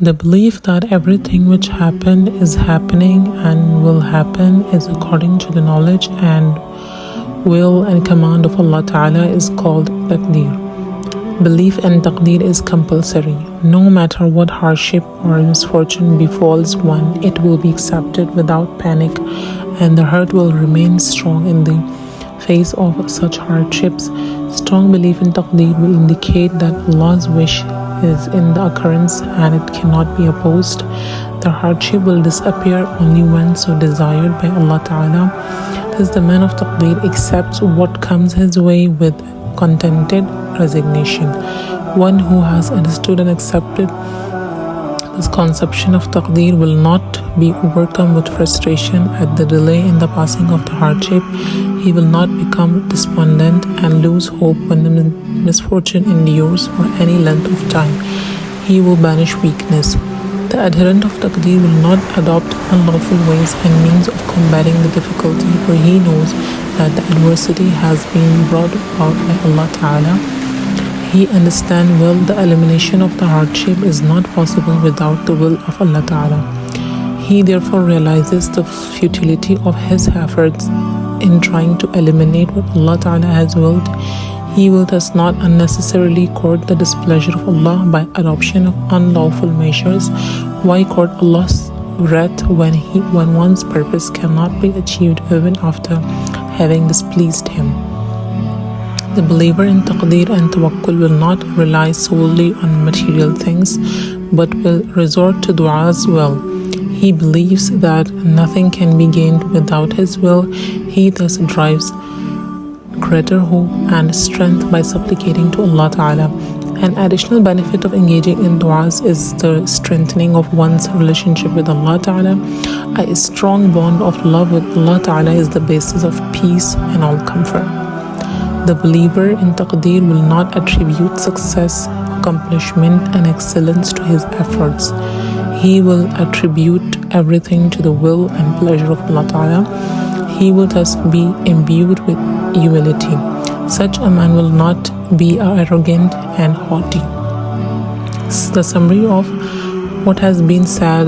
The belief that everything which happened is happening and will happen is according to the knowledge and will and command of Allah Ta'ala is called taqdeer. Belief in taqdeer is compulsory. No matter what hardship or misfortune befalls one, it will be accepted without panic, and the heart will remain strong in the face of such hardships. Strong belief in taqdeer will indicate that Allah's wish is in the occurrence and it cannot be opposed. The hardship will disappear only when so desired by Allah Ta'ala. Thus the man of taqdeer accepts what comes his way with contented resignation. One who has understood and accepted this conception of taqdeer will not be overcome with frustration at the delay in the passing of the hardship. He will not become despondent and lose hope when the misfortune endures for any length of time. He will banish weakness. The adherent of taqdeer will not adopt unlawful ways and means of combating the difficulty, for he knows that the adversity has been brought about by Allah Ta'ala. He understands well the elimination of the hardship is not possible without the will of Allah Ta'ala. He therefore realizes the futility of his efforts in trying to eliminate what Allah Ta'ala has willed. He will thus not unnecessarily court the displeasure of Allah by adoption of unlawful measures. Why court Allah's wrath when one's purpose cannot be achieved even after having displeased Him? The believer in taqdeer and tawakkul will not rely solely on material things, but will resort to dua as well. He believes that nothing can be gained without His will. He thus drives greater hope and strength by supplicating to Allah Ta'ala. An additional benefit of engaging in du'as is the strengthening of one's relationship with Allah Ta'ala. A strong bond of love with Allah Ta'ala is the basis of peace and all comfort. The believer in taqdeer will not attribute success, accomplishment and excellence to his efforts. He will attribute everything to the will and pleasure of Allah Ta'ala. He will thus be imbued with humility. Such a man will not be arrogant and haughty. The summary of what has been said,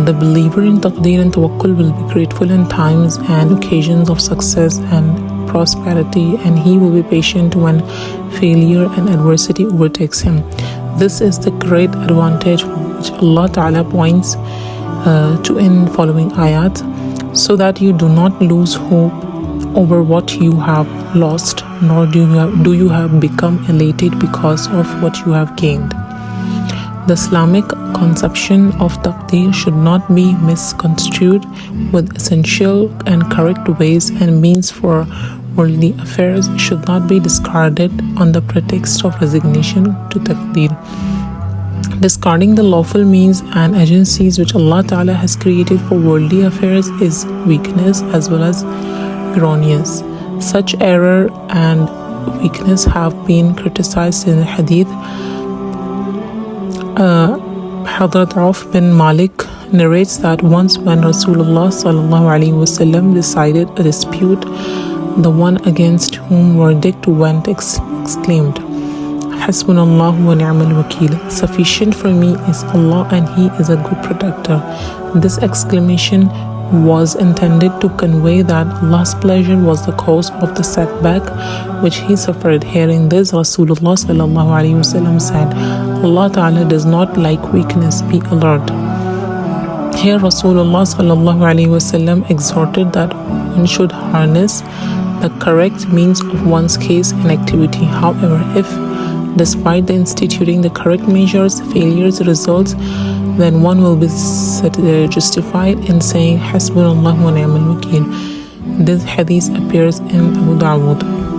the believer in taqdeer and tawakkul will be grateful in times and occasions of success and prosperity, and he will be patient when failure and adversity overtakes him. This is the great advantage which Allah Ta'ala points to in following ayat, so that you do not lose hope over what you have lost, nor do you have become elated because of what you have gained. The Islamic conception of taqdeer should not be misconstrued, with essential and correct ways and means for worldly affairs should not be discarded on the pretext of resignation to taqdeer. Discarding the lawful means and agencies which Allah Ta'ala has created for worldly affairs is weakness as well as erroneous. Such error and weakness have been criticized in the hadith. Hadrat Auf bin Malik narrates that once when Rasulullah ﷺ decided a dispute, the one against whom verdict went exclaimed, Hasbunallahu wa ni'mal wakeel. Sufficient for me is Allah and He is a good protector. This exclamation was intended to convey that Allah's pleasure was the cause of the setback which he suffered. Hearing this, Rasulullah ﷺ said, Allah Ta'ala does not like weakness, be alert. Here Rasulullah ﷺ exhorted that one should harness the correct means of one's case and activity. However, if despite the instituting the correct measures, failures results, then one will be justified in saying Hasbunallahu wa ni'mal wakeel. This hadith appears in Abu Dawud.